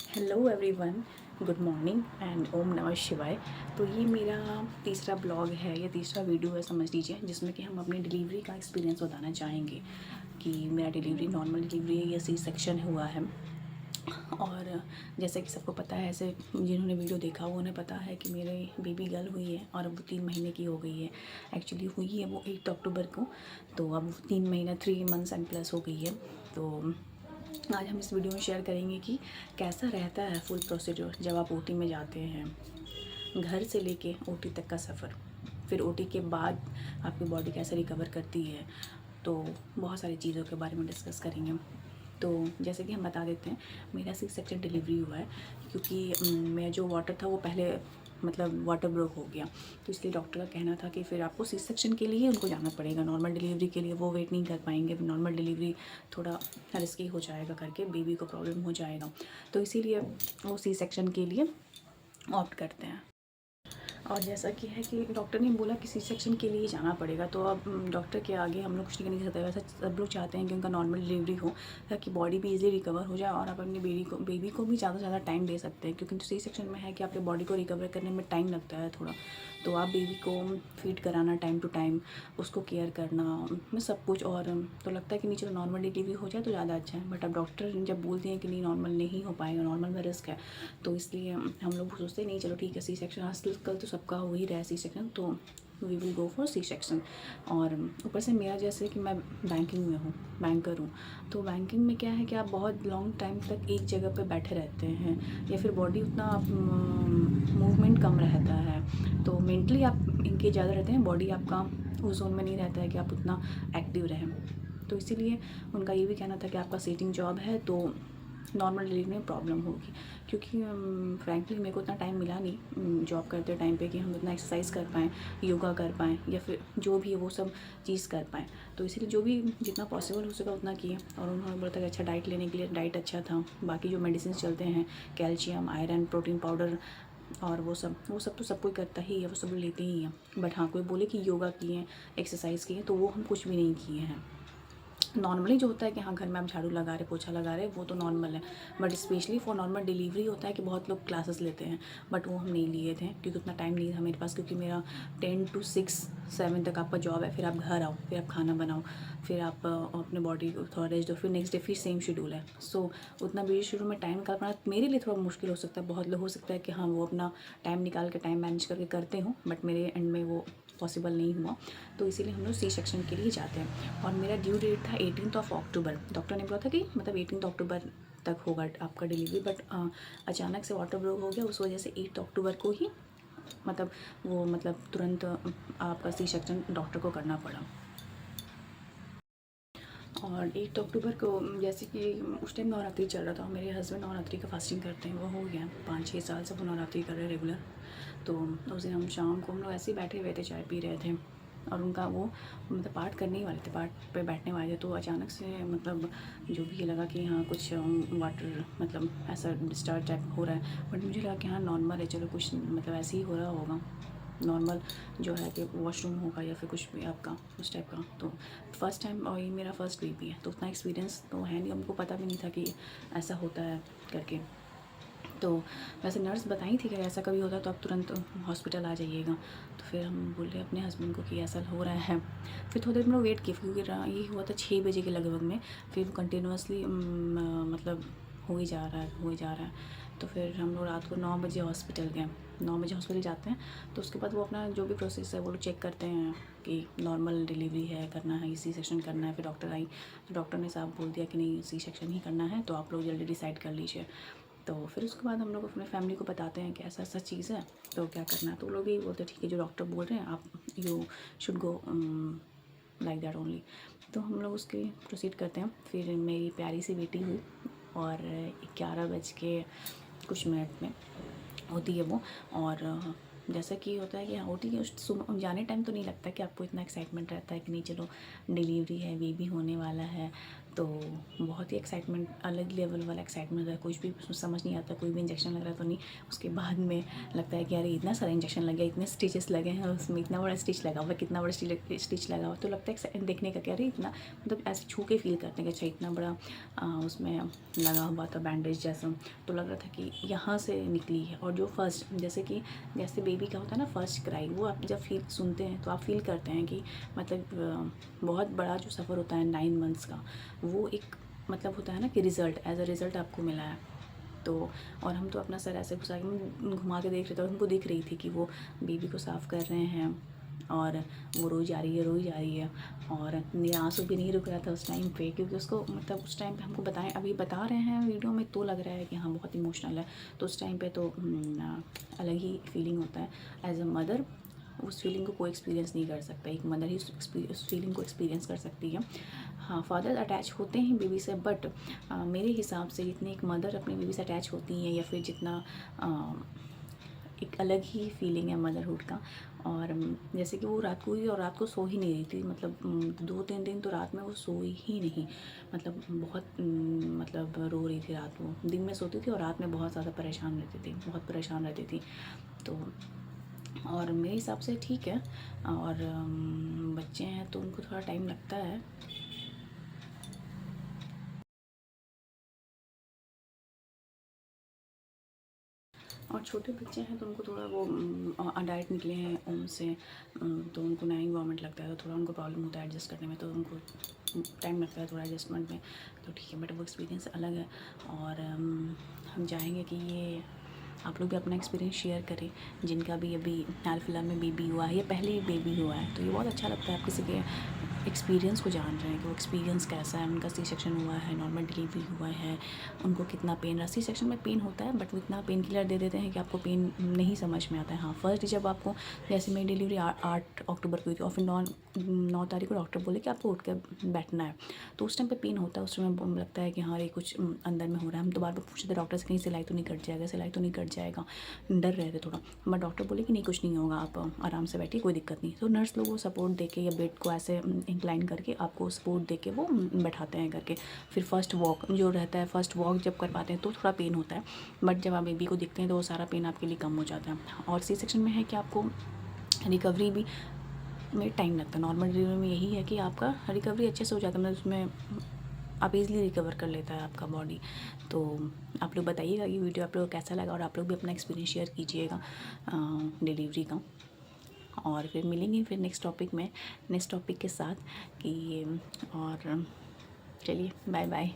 Hello everyone, good morning and ओम नमः शिवाय। तो ये मेरा तीसरा ब्लॉग है या तीसरा वीडियो है समझ लीजिए, जिसमें कि हम अपनी डिलीवरी का एक्सपीरियंस बताना चाहेंगे कि मेरा डिलीवरी नॉर्मल डिलीवरी है या सी सेक्शन हुआ है। और जैसे कि सबको पता है, ऐसे जिन्होंने वीडियो देखा वो उन्हें पता है कि मेरे बेबी गर्ल हुई है और अब वो 3 महीने की हो गई है। एक्चुअली हुई है वो 8 अक्टूबर को, तो अब 3 महीना 3 मंथ्स एंड प्लस हो गई है। तो आज हम इस वीडियो में शेयर करेंगे कि कैसा रहता है फुल प्रोसीजर जब आप ओटी में जाते हैं, घर से लेके ओटी तक का सफ़र, फिर ओटी के बाद आपकी बॉडी कैसे रिकवर करती है। तो बहुत सारी चीज़ों के बारे में डिस्कस करेंगे। तो जैसे कि हम बता देते हैं, मेरा सी सेक्शन डिलीवरी हुआ है क्योंकि मेरा जो वाटर था वो पहले मतलब वाटर ब्रोक हो गया। तो इसलिए डॉक्टर का कहना था कि फिर आपको सी सेक्शन के लिए उनको जाना पड़ेगा, नॉर्मल डिलीवरी के लिए वो वेट नहीं कर पाएंगे। नॉर्मल डिलीवरी थोड़ा रिस्की हो जाएगा करके, बेबी को प्रॉब्लम हो जाएगा, तो इसीलिए वो सी सेक्शन के लिए ऑप्ट करते हैं। और जैसा कि है कि डॉक्टर ने बोला कि सी सेक्शन के लिए जाना पड़ेगा, तो अब डॉक्टर के आगे हम लोग कुछ नहीं कर सकते। वैसे सब लोग चाहते हैं कि उनका नॉर्मल डिलीवरी हो ताकि बॉडी भी इजीली रिकवर हो जाए और आप अपनी बेबी को भी ज़्यादा से ज़्यादा टाइम दे सकते हैं, क्योंकि सी सेक्शन में है कि आपके बॉडी को रिकवर करने में टाइम लगता है थोड़ा। तो आप बेबी को फीड कराना टाइम टू टाइम, उसको केयर करना में सब कुछ, और तो लगता है कि नहीं चलो नॉर्मल डिलीवरी हो जाए तो ज़्यादा अच्छा है। बट अब डॉक्टर जब बोलते हैं कि नहीं नॉर्मल नहीं हो पाएगा, नॉर्मल में रिस्क है, तो इसलिए हम लोग सोचते नहीं चलो ठीक है सी सेक्शन। आजकल तो सबका हो ही रहा है सी सेक्शन, तो we will go for C section. और ऊपर से मेरा जैसे कि मैं बैंकिंग में हूँ, बैंकर हूँ, तो बैंकिंग में क्या है कि आप बहुत लॉन्ग टाइम तक एक जगह पे बैठे रहते हैं या फिर बॉडी उतना मूवमेंट कम रहता है, तो मेंटली आप इनके ज़्यादा रहते हैं, बॉडी आपका उस जोन में नहीं रहता है कि आप उतना एक्टिव रहें। तो इसीलिए उनका ये भी कहना था कि आपका सीटिंग जॉब है तो नॉर्मल डिलीवरी में प्रॉब्लम होगी, क्योंकि फ्रैंकली मेरे को उतना टाइम मिला नहीं जॉब करते टाइम पे कि हम उतना एक्सरसाइज कर पाएँ, योगा कर पाएँ या फिर जो भी है वो सब चीज़ कर पाएँ। तो इसीलिए जो भी जितना पॉसिबल हो सका उतना किए। और उन्होंने बोला था कि अच्छा डाइट लेने के लिए, डाइट अच्छा था, बाकी जो मेडिसिन चलते हैं कैल्शियम, आयरन, प्रोटीन पाउडर और वो सब तो सब कोई करता ही है, वो सब लेते ही हैं। बट हाँ, कोई बोले कि योगा किए हैं, एक्सरसाइज किए हैं, तो वो हम कुछ भी नहीं किए हैं। नॉर्मली जो होता है कि हाँ घर में आप झाड़ू लगा रहे, पोछा लगा रहे, वो तो नॉर्मल है। But specially for normal delivery होता है कि बहुत लोग क्लासेस लेते हैं, बट वो हम नहीं लिए थे क्योंकि उतना टाइम नहीं था मेरे पास। क्योंकि मेरा 10 to 6 7 तक आपका जॉब है, फिर आप घर आओ, फिर आप खाना बनाओ, फिर आप अपने बॉडी को थोड़ा रेस्ट दो, फिर नेक्स्ट डे फिर सेम शेड्यूल है। सो उतना भी शुरू में टाइम निकाल पाना मेरे लिए थोड़ा मुश्किल हो सकता है। बहुत लोग हो सकता है कि हाँ वो अपना टाइम निकाल के, टाइम मैनेज करके करते हों, बट मेरे एंड में वो पॉसिबल नहीं हुआ। तो इसीलिए हम लोग सी सेक्शन के लिए जाते हैं। और मेरा ड्यू डेट था 18 अक्टूबर। डॉक्टर ने बोला था कि मतलब 18 अक्टूबर तक होगा आपका डिलीवरी, बट अचानक से वाटर ब्रोक हो गया, उस वजह से 8 अक्टूबर को ही मतलब वो मतलब तुरंत आपका सी सेक्शन डॉक्टर को करना पड़ा। और 8 अक्टूबर को जैसे कि उस टाइम नवरात्रि चल रहा था, मेरे हस्बैंड नवरात्रि का फास्टिंग करते हैं, वो हो गया 5 6 साल से वो नवरात्रि कर रहे हैं रेगुलर। तो उस दिन हम शाम को हम लोग ऐसे ही बैठे हुए थे, चाय पी रहे थे, और उनका वो मतलब पाठ करने ही वाले थे, पाठ पे बैठने वाले थे। तो अचानक से मतलब जो भी ये लगा कि हाँ कुछ वाटर मतलब ऐसा डिस्चार्ज टाइप हो रहा है, बट मुझे लगा कि हाँ नॉर्मल है, चलो कुछ मतलब ऐसे ही हो रहा होगा, नॉर्मल जो है कि वॉशरूम होगा या फिर कुछ भी आपका उस टाइप का। तो फर्स्ट टाइम, और ये मेरा फर्स्ट बेबी है, तो उतना एक्सपीरियंस तो है नहीं, हमको पता भी नहीं था कि ऐसा होता है करके। तो वैसे नर्स बताई थी कि ऐसा कभी होता है तो आप तुरंत हॉस्पिटल आ जाइएगा। तो फिर हम बोले अपने हस्बैंड को कि ऐसा हो रहा है। फिर थोड़ी देर हम लोग वेट किए, क्योंकि ये हुआ था 6 बजे के लगभग में। फिर कंटिन्यूसली मतलब हो ही जा रहा है, हो ही जा रहा है। तो फिर हम लोग रात को 9 बजे हॉस्पिटल गए। 9 बजे हॉस्पिटल जाते हैं, तो उसके बाद वो अपना जो भी प्रोसेस है वो लोग चेक करते हैं कि नॉर्मल डिलीवरी है, करना है, सी सेक्शन करना है। फिर डॉक्टर आई, तो डॉक्टर ने साफ बोल दिया कि नहीं सी सेक्शन ही करना है, तो आप लोग जल्दी डिसाइड कर लीजिए। तो फिर उसके बाद हम लोग अपने फैमिली को बताते हैं कि ऐसा ऐसा चीज़ है, तो क्या करना है। तो लोग यही बोलते हैं ठीक है जो डॉक्टर बोल रहे हैं आप you should go like that only. तो हम लोग उसके प्रोसीड करते हैं। फिर मेरी प्यारी सी बेटी हुई और 11 बज के कुछ मिनट में होती है वो। और जैसा कि होता है कि हाँ होती है, उस जाने टाइम तो नहीं लगता कि आपको इतना एक्साइटमेंट रहता है कि नहीं चलो डिलीवरी है, बेबी होने वाला है। तो बहुत ही एक्साइटमेंट, अलग लेवल वाला एक्साइटमेंट है। कुछ भी समझ नहीं आता, कोई भी इंजेक्शन लग रहा तो नहीं, उसके बाद में लगता है कि अरे इतना सारा इंजेक्शन लग गया, इतने स्टिचेस लगे हैं उसमें, इतना बड़ा स्टिच लगा हुआ, कितना बड़ा स्टिच लगा हुआ, तो लगता है देखने का कि अरे इतना, मतलब ऐसे छू के फील करते हैं कि अच्छा इतना बड़ा उसमें लगा हुआ था बैंडेज जैसा। तो लग रहा था कि यहाँ से निकली है। और जो फर्स्ट, जैसे बेबी का होता है ना फर्स्ट क्राई, वो आप जब फील सुनते हैं तो आप फील करते हैं कि मतलब बहुत बड़ा जो सफ़र होता है 9 मंथ्स का, वो एक मतलब होता है ना कि रिज़ल्ट, एज अ रिज़ल्ट आपको मिला है। तो और हम तो अपना सर ऐसे घुमा के देख रहे थे, और उनको दिख रही थी कि वो बेबी को साफ़ कर रहे हैं, और वो रोई जा रही है। और मेरा आंसू भी नहीं रुक रहा था उस टाइम पे, क्योंकि उसको मतलब उस टाइम पे हमको बताएं, अभी बता रहे हैं वीडियो में तो लग रहा है कि हाँ बहुत इमोशनल है, तो उस टाइम पे तो अलग ही फीलिंग होता है। एज अ मदर उस फीलिंग को कोई एक्सपीरियंस नहीं कर सकता, एक मदर ही उस फीलिंग को एक्सपीरियंस कर सकती है। हाँ, फादर अटैच होते हैं बेबी से, बट मेरे हिसाब से जितनी एक मदर अपनी बेबी से अटैच होती हैं, या फिर जितना एक अलग ही फीलिंग है मदरहुड का। और जैसे कि वो रात को ही, और रात को सो ही नहीं रही थी, मतलब 2-3 दिन तो रात में वो सोई ही नहीं, मतलब बहुत मतलब रो रही थी रात को। दिन में सोती थी और रात में बहुत ज़्यादा परेशान रहती थी, बहुत परेशान रहती थी। तो और मेरे हिसाब से ठीक है। और बच्चे हैं तो उनको थोड़ा टाइम लगता है। और छोटे बच्चे हैं तो उनको थोड़ा वो डाइट निकले हैं उनसे, तो उनको नया इन्वायरमेंट लगता है, तो थोड़ा उनको प्रॉब्लम होता है एडजस्ट करने में, तो उनको टाइम लगता है थोड़ा एडजस्टमेंट में। तो ठीक है, बट वो एक्सपीरियंस अलग है। और हम चाहेंगे कि ये आप लोग भी अपना एक्सपीरियंस शेयर करें, जिनका भी अभी हाल फिलहाल में बेबी हुआ है या पहले ही बेबी हुआ है। तो ये बहुत अच्छा लगता है, आप किसी के एक्सपीरियंस को जान रहे हैं कि वो एक्सपीरियंस कैसा है, उनका सी सेक्शन हुआ है, नॉर्मल डिलीवरी हुआ है, उनको कितना पेन रहा। सी सेक्शन में पेन होता है, बट वो इतना पेन किलर दे देते हैं कि आपको पेन नहीं समझ में आता है। हाँ, फर्स्ट जब आपको, जैसे मेरी डिलीवरी 8 अक्टूबर को हुई थी, और फिर 9 तारीख को डॉक्टर बोले कि आपको उठ कर बैठना है, तो उस टाइम पे पेन होता है, उस टाइम लगता है कि हाँ ये कुछ अंदर में हो रहा है। हम तो बार बार पूछते थे डॉक्टर से, कहीं सिलाई तो नहीं कट जाएगा, सिलाई तो नहीं कट जाएगा, डर रहे थे थोड़ा। बट डॉक्टर बोले कि नहीं कुछ नहीं होगा, आप आराम से बैठिए, कोई दिक्कत नहीं। तो नर्स लोग वो सपोर्ट दे के, या बेड को ऐसे इंक्लाइन करके आपको सपोर्ट दे के वो बैठाते हैं करके। फिर फर्स्ट वॉक जो रहता है, फर्स्ट वॉक जब कर पाते हैं तो थोड़ा पेन होता है, बट जब आप बेबी को दिखते हैं तो वो सारा पेन आपके लिए कम हो जाता है। और सी सेक्शन में है कि आपको रिकवरी भी में टाइम लगता है। नॉर्मल डिलीवरी में यही है कि आपका रिकवरी अच्छे से हो जाता है, मतलब उसमें आप इज़िली रिकवर कर लेता है आपका बॉडी। तो आप लोग बताइएगा ये वीडियो आप लोग को कैसा लगा, और आप लोग भी अपना एक्सपीरियंस शेयर कीजिएगा डिलीवरी का। और फिर मिलेंगे फिर नेक्स्ट टॉपिक में, नेक्स्ट टॉपिक के साथ कि, और चलिए बाय बाय।